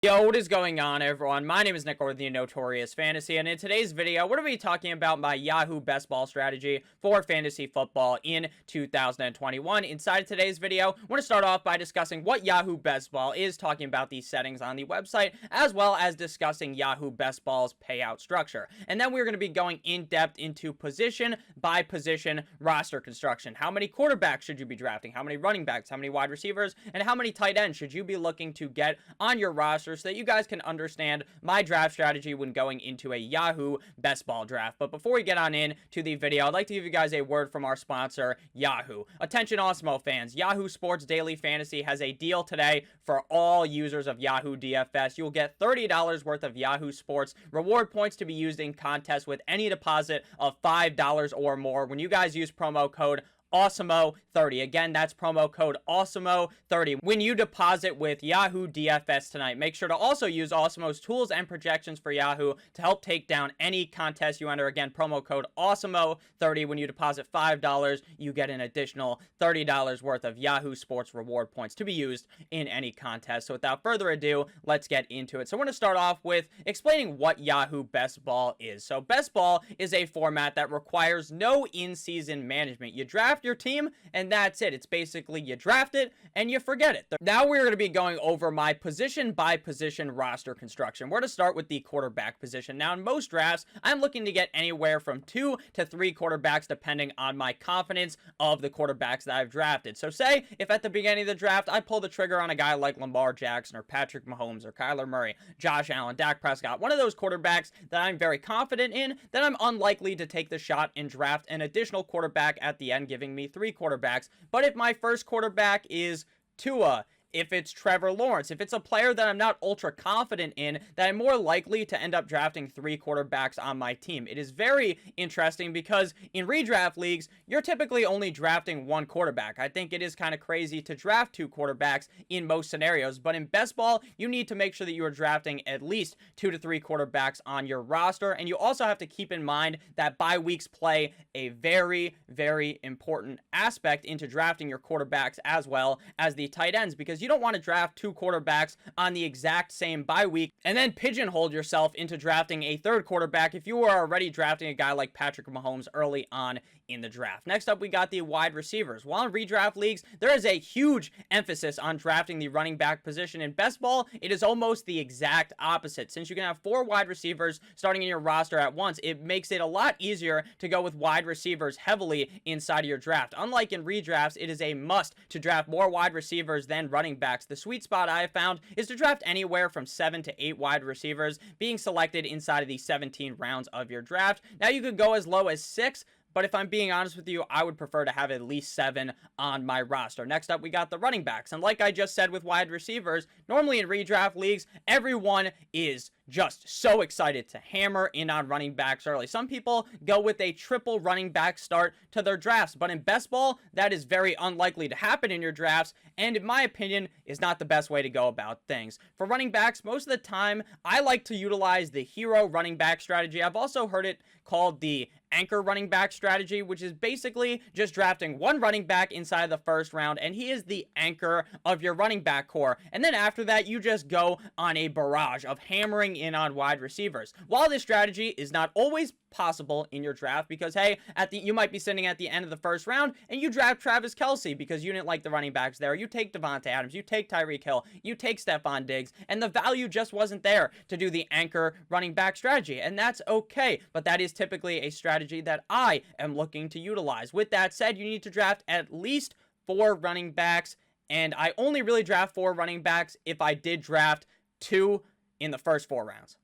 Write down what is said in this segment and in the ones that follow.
Yo, what is going on, everyone? My name is Nick, or the Notorious Fantasy, and in today's video, we're going to be talking about my Yahoo best ball strategy for fantasy football in 2021. Inside of today's video, we're going to start off by discussing what Yahoo best ball is, talking about the settings on the website, as well as discussing Yahoo best ball's payout structure. And then we're going to be going in depth into position by position roster construction. How many quarterbacks should you be drafting? How many running backs? How many wide receivers? And how many tight ends should you be looking to get on your roster, so that you guys can understand my draft strategy when going into a Yahoo best ball draft. But before we get on in to the video, I'd like to give you guys a word from our sponsor, Yahoo. Attention Awesemo fans, Yahoo Sports Daily Fantasy has a deal today for all users of Yahoo DFS. You will get $30 worth of Yahoo Sports reward points to be used in contests with any deposit of $5 or more when you guys use promo code Awesemo30. Again, that's promo code Awesemo30 when you deposit with Yahoo DFS tonight. Make sure to also use Awesemo's tools and projections for Yahoo to help take down any contest you enter. Again, promo code Awesemo30. When you deposit $5, you get an additional $30 worth of Yahoo Sports reward points to be used in any contest. So without further ado, let's get into it. So we're going to start off with explaining what Yahoo Best Ball is. So Best Ball is a format that requires no in-season management. You draft your team and that's it. It's basically you draft it and you forget it. Now we're going to be going over my position by position roster construction. We're going to start with the quarterback position. Now in most drafts, I'm looking to get anywhere from 2 to 3 quarterbacks depending on my confidence of the quarterbacks that I've drafted. So say if at the beginning of the draft I pull the trigger on a guy like Lamar Jackson or Patrick Mahomes or Kyler Murray, Josh Allen, Dak Prescott, one of those quarterbacks that I'm very confident in, then I'm unlikely to take the shot and draft an additional quarterback at the end, giving me 3 quarterbacks. But if my first quarterback is Tua, if it's Trevor Lawrence, if it's a player that I'm not ultra confident in, then I'm more likely to end up drafting 3 quarterbacks on my team. It is very interesting because in redraft leagues, you're typically only drafting 1 quarterback. I think it is kind of crazy to draft 2 quarterbacks in most scenarios, but in best ball, you need to make sure that you are drafting at least 2 to 3 quarterbacks on your roster, and you also have to keep in mind that bye weeks play a very, very important aspect into drafting your quarterbacks as well as the tight ends, because you don't want to draft 2 quarterbacks on the exact same bye week and then pigeonhole yourself into drafting a 3rd quarterback if you were already drafting a guy like Patrick Mahomes early on in the draft. Next up, we got the wide receivers. While in redraft leagues, there is a huge emphasis on drafting the running back position. In best ball, it is almost the exact opposite. Since you can have 4 wide receivers starting in your roster at once, it makes it a lot easier to go with wide receivers heavily inside of your draft. Unlike in redrafts, it is a must to draft more wide receivers than running backs. The sweet spot I have found is to draft anywhere from 7 to 8 wide receivers being selected inside of the 17 rounds of your draft. Now you could go as low as 6, but if I'm being honest with you, I would prefer to have at least 7 on my roster. Next up, we got the running backs. And like I just said with wide receivers, normally in redraft leagues, everyone is just so excited to hammer in on running backs early. Some people go with a triple running back start to their drafts, but in best ball, that is very unlikely to happen in your drafts, and in my opinion, is not the best way to go about things. For running backs, most of the time, I like to utilize the hero running back strategy. I've also heard it called the anchor running back strategy, which is basically just drafting 1 running back inside of the first round, and he is the anchor of your running back core. And then after that, you just go on a barrage of hammering in on wide receivers. While this strategy is not always possible in your draft, because hey, you might be sitting at the end of the first round and you draft Travis Kelce because you didn't like the running backs there. You take Devonta Adams, you take Tyreek Hill, you take Stephon Diggs, and the value just wasn't there to do the anchor running back strategy, and that's okay, but that is typically a strategy that I am looking to utilize. With that said, you need to draft at least 4 running backs, and I only really draft 4 running backs if I did draft 2 in the first 4 rounds.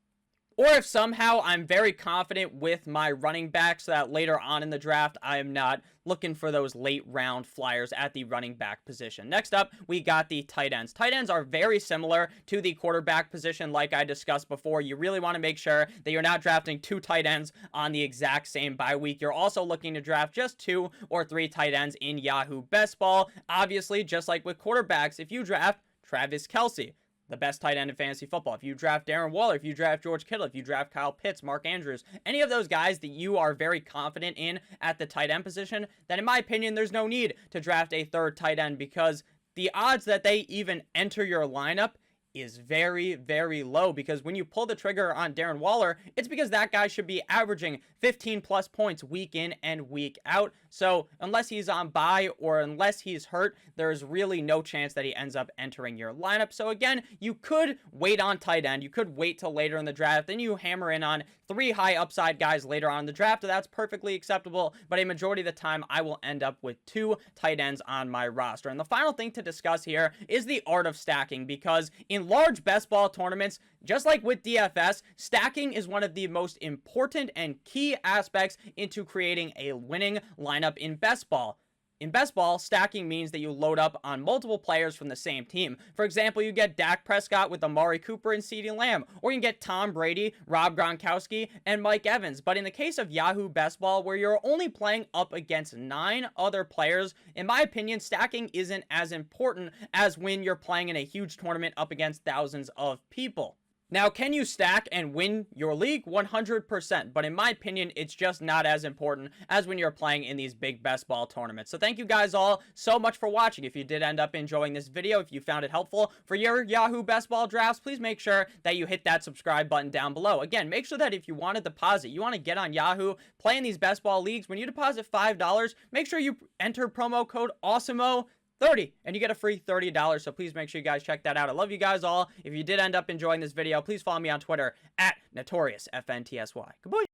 Or if somehow I'm very confident with my running back so that later on in the draft, I am not looking for those late round flyers at the running back position. Next up, we got the tight ends. Tight ends are very similar to the quarterback position like I discussed before. You really want to make sure that you're not drafting 2 tight ends on the exact same bye week. You're also looking to draft just 2 or 3 tight ends in Yahoo Best Ball. Obviously, just like with quarterbacks, if you draft Travis Kelce, the best tight end in fantasy football, if you draft Darren Waller, if you draft George Kittle, if you draft Kyle Pitts, Mark Andrews, any of those guys that you are very confident in at the tight end position, then in my opinion, there's no need to draft a third tight end, because the odds that they even enter your lineup is very, very low, because when you pull the trigger on Darren Waller, it's because that guy should be averaging 15 plus points week in and week out. So unless he's on bye or unless he's hurt, there's really no chance that he ends up entering your lineup. So again, you could wait on tight end. You could wait till later in the draft. Then you hammer in on 3 high upside guys later on in the draft. That's perfectly acceptable. But a majority of the time, I will end up with 2 tight ends on my roster. And the final thing to discuss here is the art of stacking, because in large best ball tournaments, just like with DFS, stacking is one of the most important and key aspects into creating a winning lineup in best ball. In best ball, stacking means that you load up on multiple players from the same team. For example, you get Dak Prescott with Amari Cooper and CeeDee Lamb, or you can get Tom Brady, Rob Gronkowski, and Mike Evans. But in the case of Yahoo Best Ball, where you're only playing up against 9 other players, in my opinion, stacking isn't as important as when you're playing in a huge tournament up against thousands of people. Now, can you stack and win your league? 100%, but in my opinion, it's just not as important as when you're playing in these big best ball tournaments. So thank you guys all so much for watching. If you did end up enjoying this video, if you found it helpful for your Yahoo best ball drafts, please make sure that you hit that subscribe button down below. Again, make sure that if you want to deposit, you want to get on Yahoo, play in these best ball leagues, when you deposit $5, make sure you enter promo code Awesemo 30 and you get a free $30. So please make sure you guys check that out. I love you guys all. If you did end up enjoying this video, please follow me on Twitter at NotoriousFNTSY. Goodbye.